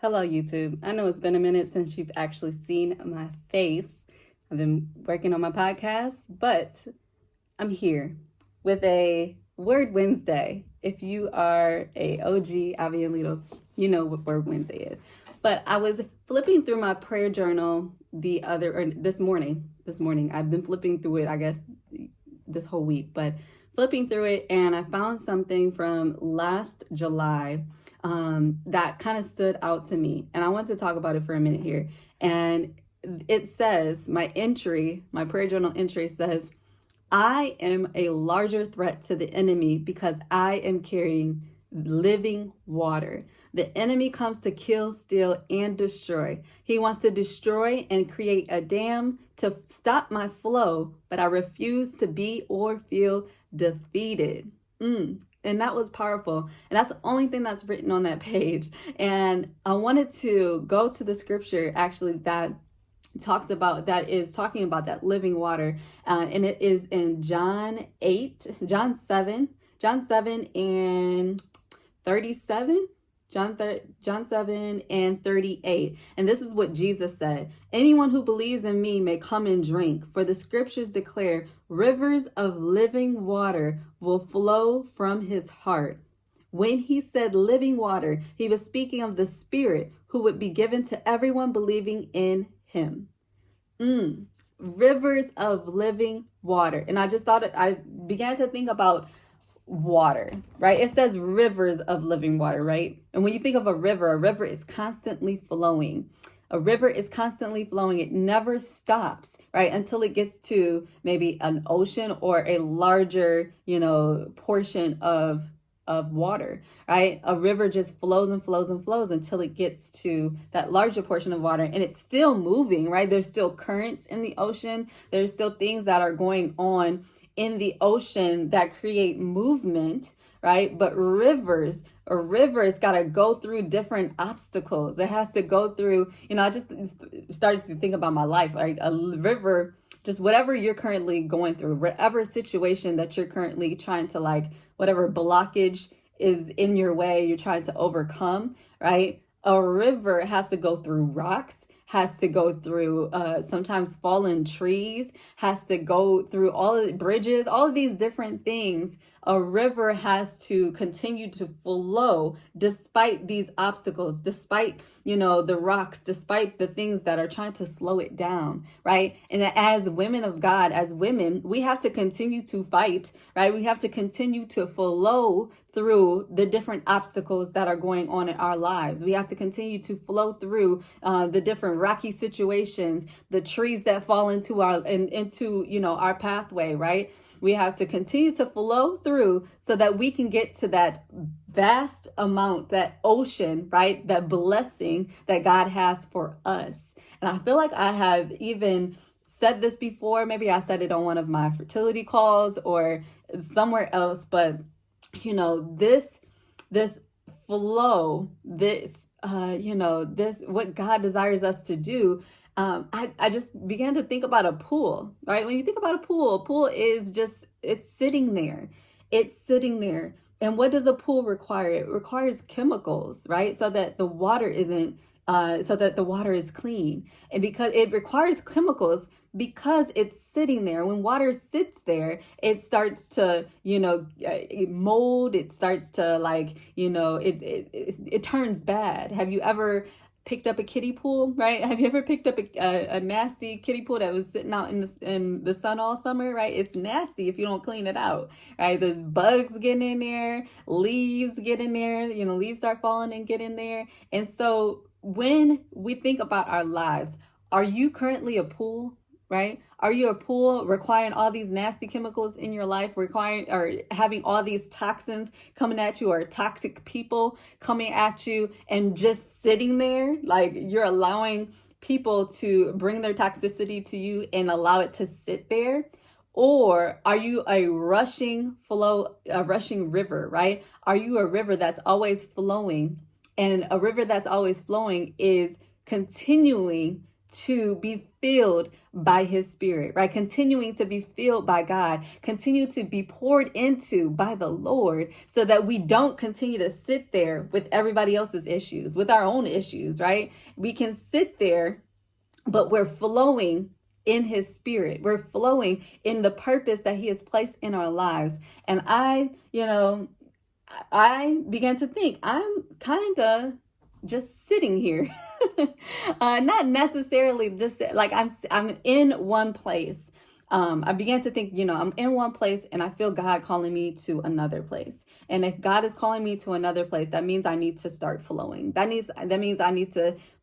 Hello, YouTube. I know it's been a minute since you've actually seen my face. I've been working on my podcast, but I'm here with a Word Wednesday. If you are a OG Aviolito, you know what Word Wednesday is. But I was flipping through my prayer journal this morning. I've been flipping through it, I guess, this whole week, but flipping through it, and I found something from last July that kind of stood out to me. And I want to talk about it for a minute here. And it says, my prayer journal entry says, I am a larger threat to the enemy because I am carrying living water. The enemy comes to kill, steal, and destroy. He wants to destroy and create a dam to stop my flow, but I refuse to be or feel defeated. And that was powerful. And that's the only thing that's written on that page. And I wanted to go to the scripture actually that is talking about that living water. And it is in John 7 and 37. John 7 and 38. And this is what Jesus said. Anyone who believes in me may come and drink, for the scriptures declare rivers of living water will flow from his heart. When he said living water, he was speaking of the Spirit who would be given to everyone believing in him. Rivers of living water. And I began to think about water, right? It says rivers of living water, right? And when you think of a river is constantly flowing. A river is constantly flowing. It never stops, right? Until it gets to maybe an ocean or a larger, portion of water, right? A river just flows and flows and flows until it gets to that larger portion of water, and it's still moving, right? There's still currents in the ocean. There's still things that are going on in the ocean that create movement, right? But a river's got to go through different obstacles. It has to go through, I just started to think about my life, like a river, just whatever you're currently going through, whatever situation that you're currently trying to whatever blockage is in your way, you're trying to overcome, right? A river has to go through rocks, has to go through sometimes fallen trees, has to go through all of the bridges, all of these different things. A river has to continue to flow despite these obstacles, despite, the rocks, despite the things that are trying to slow it down, right? And as women of God, as women, we have to continue to fight, right? We have to continue to flow through the different obstacles that are going on in our lives. We have to continue to flow through the different rocky situations, the trees that fall into our pathway, right? We have to continue to flow through so that we can get to that vast amount, that ocean, right? That blessing that God has for us. And I feel like I have even said this before. Maybe I said it on one of my fertility calls or somewhere else, but this flow, this what God desires us to do. I just began to think about a pool, right? When you think about a pool is just, it's sitting there. It's sitting there. And what does a pool require? It requires chemicals, right? So that the water is clean. And because it requires chemicals, because it's sitting there. When water sits there, it starts to, mold. It starts to it turns bad. Have you ever picked up a kiddie pool, right? Have you ever picked up a nasty kiddie pool that was sitting out in the sun all summer, right? It's nasty if you don't clean it out, right? There's bugs getting in there, leaves get in there, leaves start falling and get in there. And so when we think about our lives, are you currently a pool? Right? Are you a pool requiring all these nasty chemicals in your life, requiring or having all these toxins coming at you, or toxic people coming at you and just sitting there? Like you're allowing people to bring their toxicity to you and allow it to sit there? Or are you a rushing river, right? Are you a river that's always flowing? And a river that's always flowing is continuing to be filled by his spirit, right? Continuing to be filled by God, continue to be poured into by the Lord, so that we don't continue to sit there with everybody else's issues, with our own issues, right? We can sit there, but we're flowing in his spirit. We're flowing in the purpose that he has placed in our lives. And I began to think, I'm kind of just sitting here. Not necessarily just like I'm in one place. I began to think, I'm in one place and I feel God calling me to another place. And if God is calling me to another place, that means I need to start flowing. That means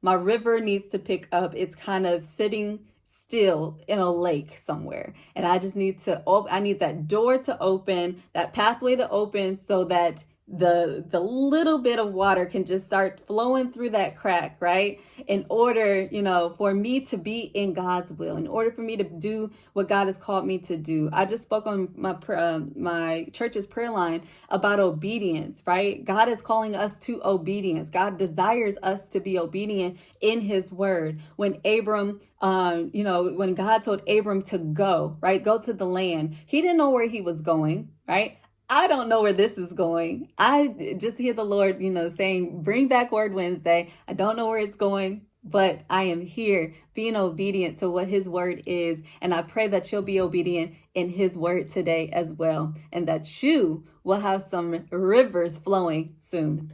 my river needs to pick up. It's kind of sitting still in a lake somewhere. And I just need I need that door to open, that pathway to open, so that the little bit of water can just start flowing through that crack, right? In order, for me to be in God's will, in order for me to do what God has called me to do. I just spoke on my church's prayer line about obedience, right? God is calling us to obedience. God desires us to be obedient in his word. When when God told Abram to go, right? Go to the land. He didn't know where he was going, right? I don't know where this is going. I just hear the Lord, saying, bring back Word Wednesday. I don't know where it's going, but I am here being obedient to what his word is. And I pray that you'll be obedient in his word today as well, and that you will have some rivers flowing soon.